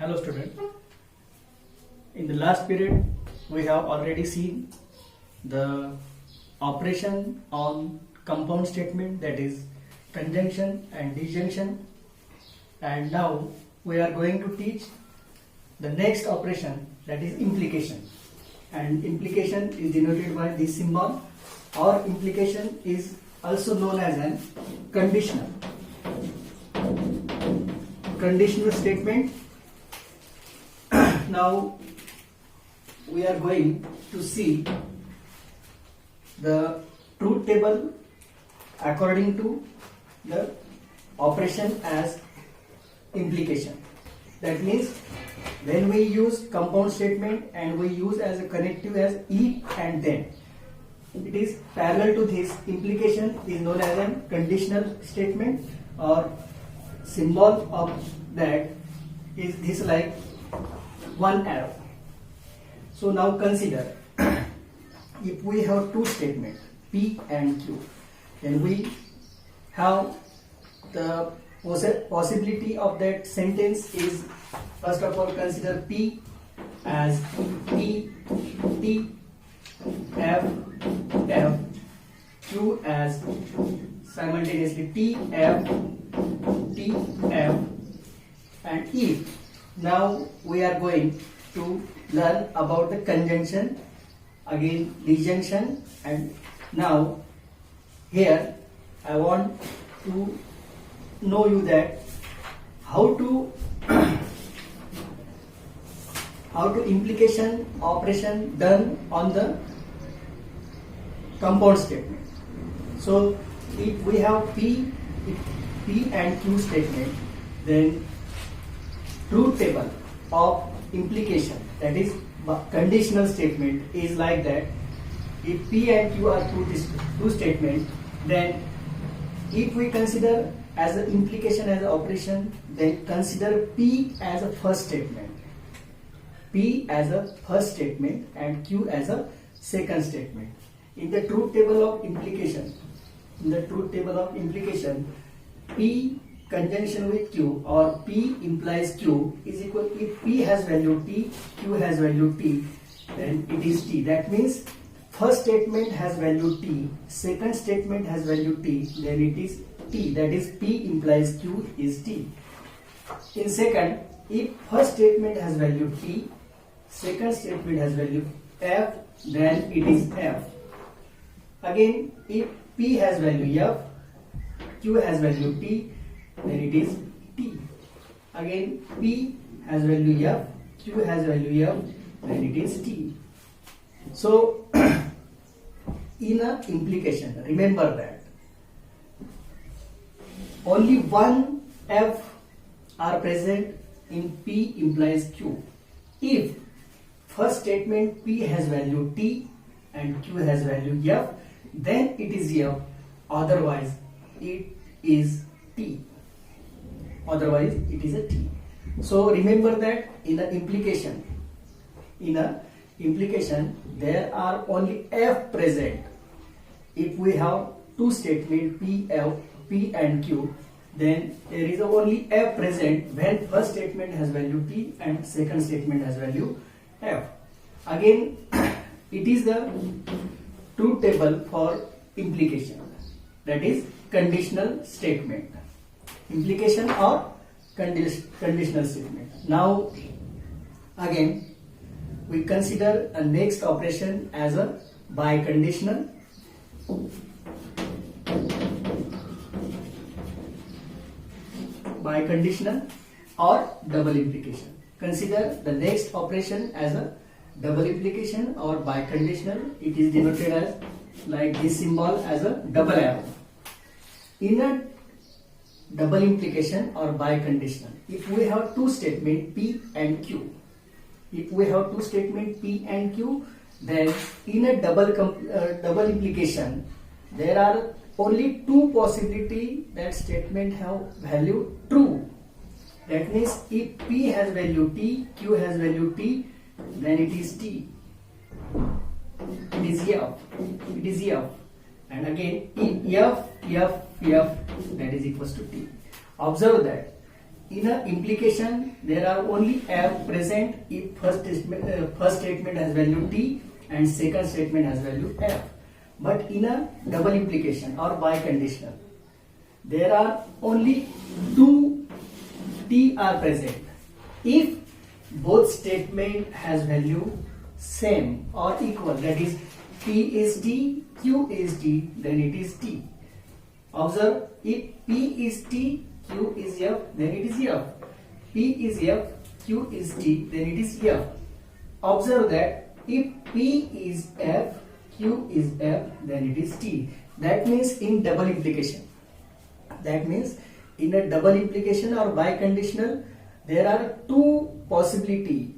Hello student. In the last period we have already seen the operation on compound statement, that is conjunction and disjunction, and now we are going to teach the next operation, that is implication. And implication is denoted by this symbol, or implication is also known as an conditional statement. Now we are going to see the truth table according to the operation as implication. That means when we use compound statement and we use as a connective as if and then, it is parallel to this. Implication is known as a conditional statement, or symbol of that is this, like one arrow. So now consider if we have two statements P and Q, then we have the possibility of that sentence is, first of all, consider P as P, T, F, F, Q as simultaneously T, F, T, F, and if. Now we are going to learn about the conjunction, again disjunction, and now here I want to know you that how to implication operation done on the compound statement. So if we have P and Q statement, then truth table of implication, that is conditional statement, is like that. If P and Q are two statements, then if we consider as an implication as an operation, then consider P as a first statement, P as a first statement and Q as a second statement. In the truth table of implication, P conjunction with Q, or P implies Q, is equal, if P has value T, Q has value T, then it is T. That means first statement has value T, second statement has value T, then it is T. That is P implies Q is T. In second, if first statement has value T, second statement has value F, then it is F. Again, if P has value F, Q has value T, then it is T. Again, P has value F, Q has value F, then it is T. So in a implication, remember that only one F are present in P implies Q. If first statement P has value T and Q has value F, then it is F, otherwise it is T. Otherwise it is a T. So remember that in a implication there are only F present. If we have two statements P and Q, then there is only F present when first statement has value T and second statement has value F. Again, it is the truth table for implication, that is conditional statement. Implication or conditional statement. Now again we consider a next operation as a biconditional. Biconditional or double implication. Consider the next operation as a double implication or biconditional. It is denoted as, like this symbol, as a double arrow. In a double implication or biconditional, if we have two statements P and Q, then in a double implication there are only two possibilities that statement have value true. That means if P has value T, Q has value T, then it is T. It is F. And again, if F, that is equals to T. Observe that in a implication there are only f present if first statement has value t and second statement has value f. But in a double implication or biconditional, there are only two t are present if both statement has value same or equal, that is p is t, q is t, then it is t. Observe, if p is t, q is f, then it is f. P is f, q is t, then it is f. Observe that if p is f, q is f, then it is t. That means in double implication. That means in a double implication or biconditional, there are two possibility.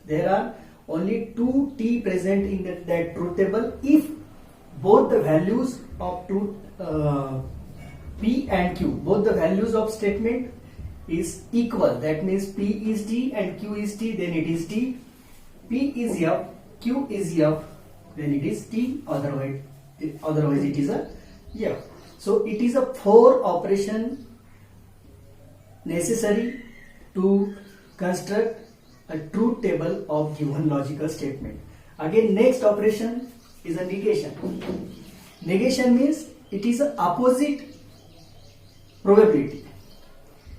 There are only two t present in that truth table if both the values of truth p and q, both the values of statement is equal. That means p is t and q is t, then it is t. P is f, q is f, then it is t. Otherwise it is a f. So it is a 4 operation necessary to construct a truth table of given logical statement. Again, next operation is a negation. Negation means it is a opposite probability.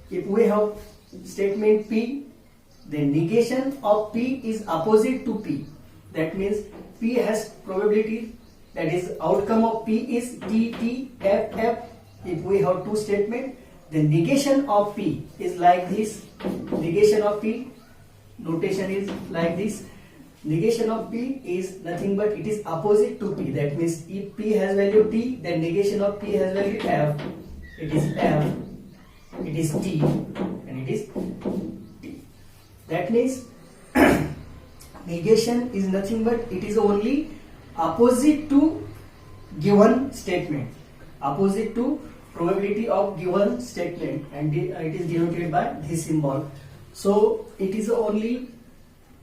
If we have statement P, then negation of P is opposite to P. That means P has probability, that is outcome of P is T, T, F, F. If we have two statements, the negation of P is like this. Negation of P, notation is like this. Negation of P is nothing but it is opposite to P. That means if P has value T, then negation of P has value F. It is F, it is T, and it is T. That means negation is nothing but it is only opposite to given statement, opposite to probability of given statement, and it is denoted by this symbol. So it is only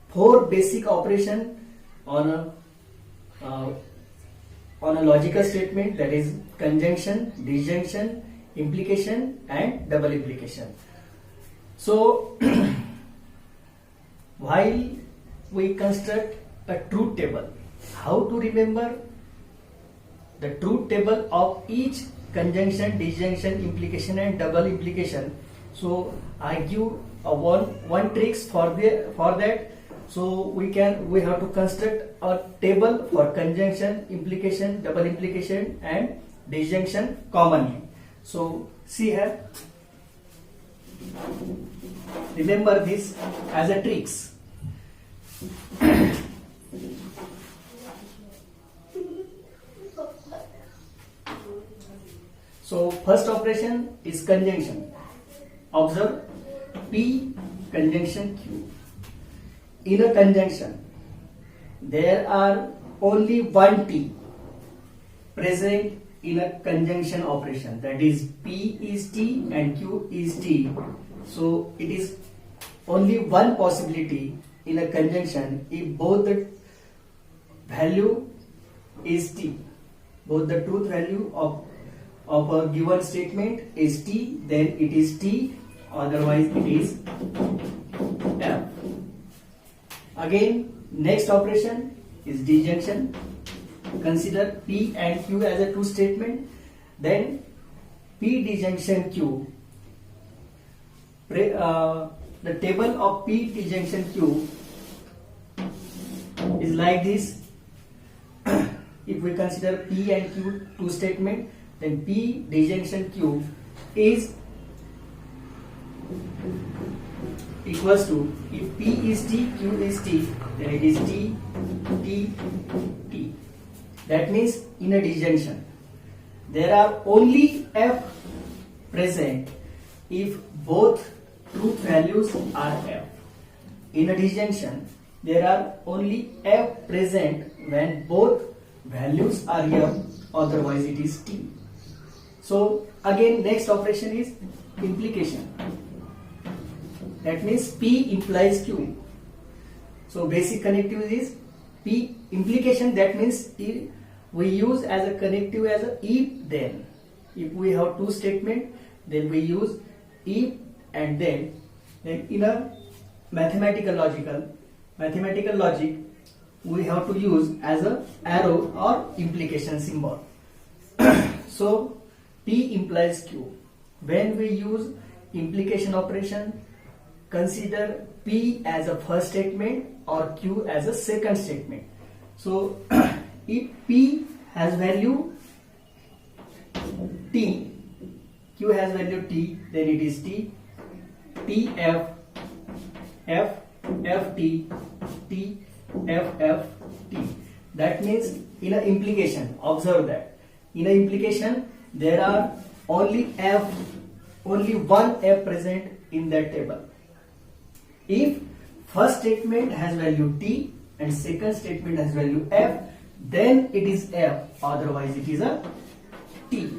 4 basic operation on a logical statement, that is conjunction, disjunction, implication and double implication. So while we construct a truth table, how to remember the truth table of each conjunction, disjunction, implication and double implication? So I give one tricks for that. So we have to construct a table for conjunction, implication, double implication and disjunction commonly. So see here, remember this as a tricks. So first operation is conjunction. Observe P conjunction Q. In a conjunction, there are only one T present in a conjunction operation, that is P is T and Q is T. So it is only one possibility in a conjunction if both the value is T, both the truth value of a given statement is T, then it is T, otherwise it is F. Again, next operation is disjunction. Consider P and Q as a two statement, then P disjunction Q. The table of P disjunction Q is like this. If we consider P and Q two statement, then P disjunction Q is equals to, if P is T, Q is T, then it is T, T, T. That means in a disjunction, there are only F present if both truth values are F. In a disjunction, there are only F present when both values are F, otherwise it is T. So again, next operation is implication. That means P implies Q. So basic connective is P implication. That means we use as a connective as a if then. If we have two statements, then we use if and then in a mathematical logic we have to use as a arrow or implication symbol. So P implies Q. When we use implication operation, consider P as a first statement or Q as a second statement. So if P has value T, Q has value T, then it is T, T F, F, F T, T, F, F T. That means in an implication, observe that in an implication there are only one F present in that table. If first statement has value T and second statement has value F, then it is F, otherwise it is a T.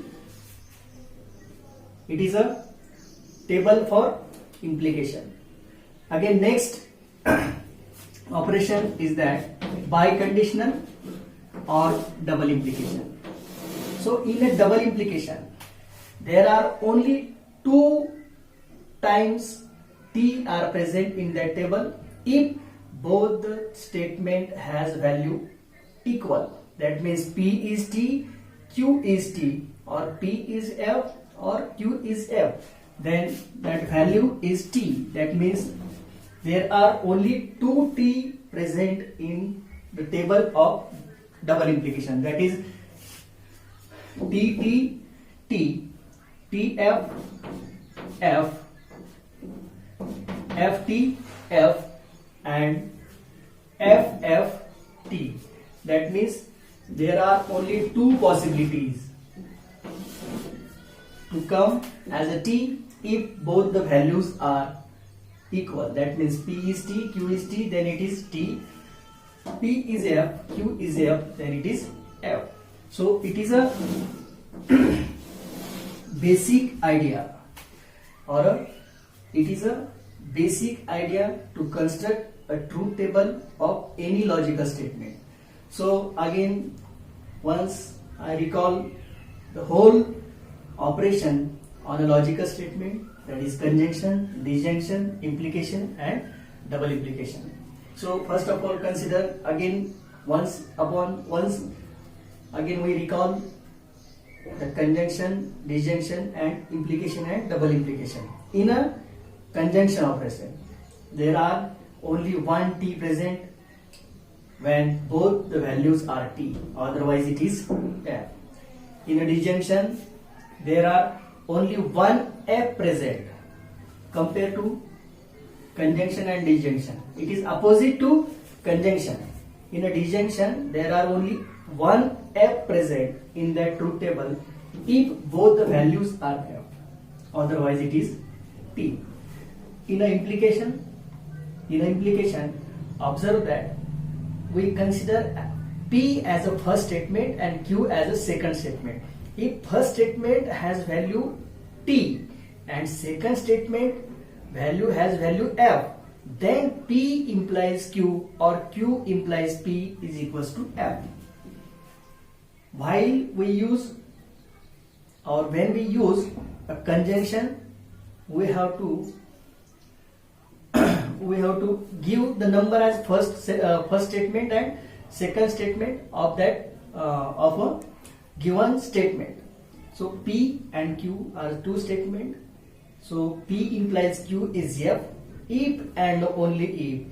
It is a table for implication. Again, next operation is that biconditional or double implication. So in a double implication, there are only two times T are present in that table if both the statement has value equal. That means P is T, Q is T, or P is F or Q is F. Then that value is T. That means there are only two T present in the table of double implication. That is T T T, T F F, F T F, and F F T. That means there are only two possibilities to come as a T if both the values are equal. That means P is T, Q is T, then it is T. P is F, Q is F, then it is F. So it is a basic idea, it is a basic idea to construct a truth table of any logical statement. So again, once I recall the whole operation on a logical statement, that is conjunction, disjunction, implication and double implication. So first of all, consider again again we recall the conjunction, disjunction and implication and double implication. In a conjunction operation, there are only one T present when both the values are T, otherwise it is F. In a disjunction, there are only one F present compared to conjunction and disjunction. It is opposite to conjunction. In a disjunction, there are only one F present in that truth table if both the values are F, otherwise it is T. In an implication, observe that we consider P as a first statement and Q as a second statement. If first statement has value T and second statement has value F, then P implies Q or Q implies P is equals to F. While we use or when we use a conjunction, we have to give the number as first statement and second statement of that of a given statement. So P and Q are two statements. So P implies Q is F if and only if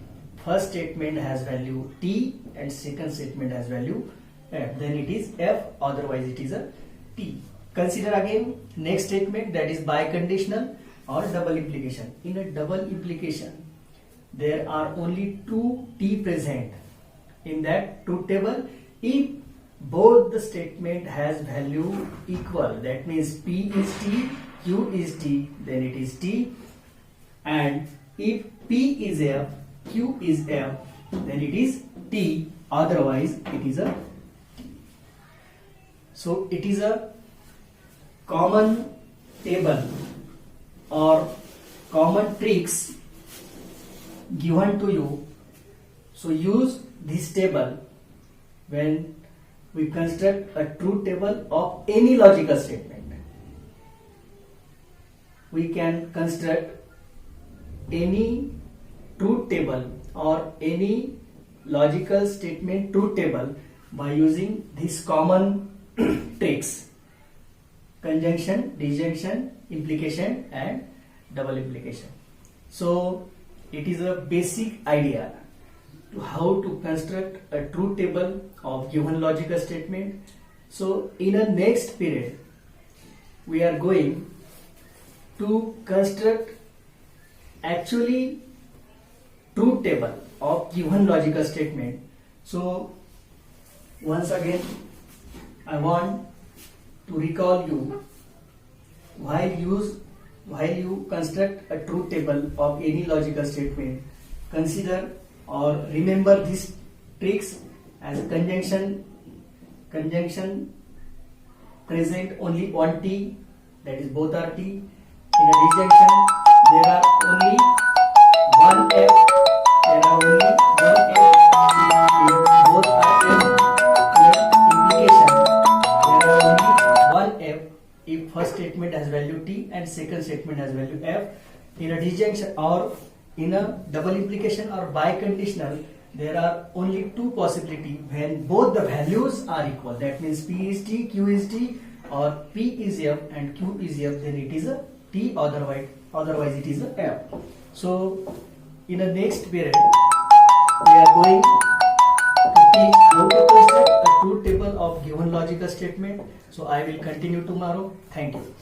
first statement has value T and second statement has value F, then it is F, otherwise it is a T. Consider again next statement, that is biconditional or double implication. In a double implication, there are only two T present in that truth table if both the statement has value equal. That means P is T, Q is T, then it is T. And if P is F, Q is F, then it is T, otherwise it is a T. So it is a common table or common tricks given to you. So use this table when we construct a truth table of any logical statement. We can construct any truth table or any logical statement truth table by using these common tricks: conjunction, disjunction, implication and double implication. So it is a basic idea to how to construct a truth table of given logical statement. So in the next period we are going to construct actually truth table of given logical statement. So once again I want to recall you, while you construct a truth table of any logical statement, consider or remember these tricks as conjunction present only one T, that is both are T. In a disjunction there are only one F, there are only one F if both are F. In implication there are only one F if first statement has value T and second statement has value F. In a disjunction or in a double implication or biconditional, there are only two possibilities when both the values are equal. That means P is T, Q is T, or P is F and Q is F, then it is a T, otherwise it is a F. So in the next period we are going to teach how to construct a truth table of given logical statement. So I will continue tomorrow. Thank you.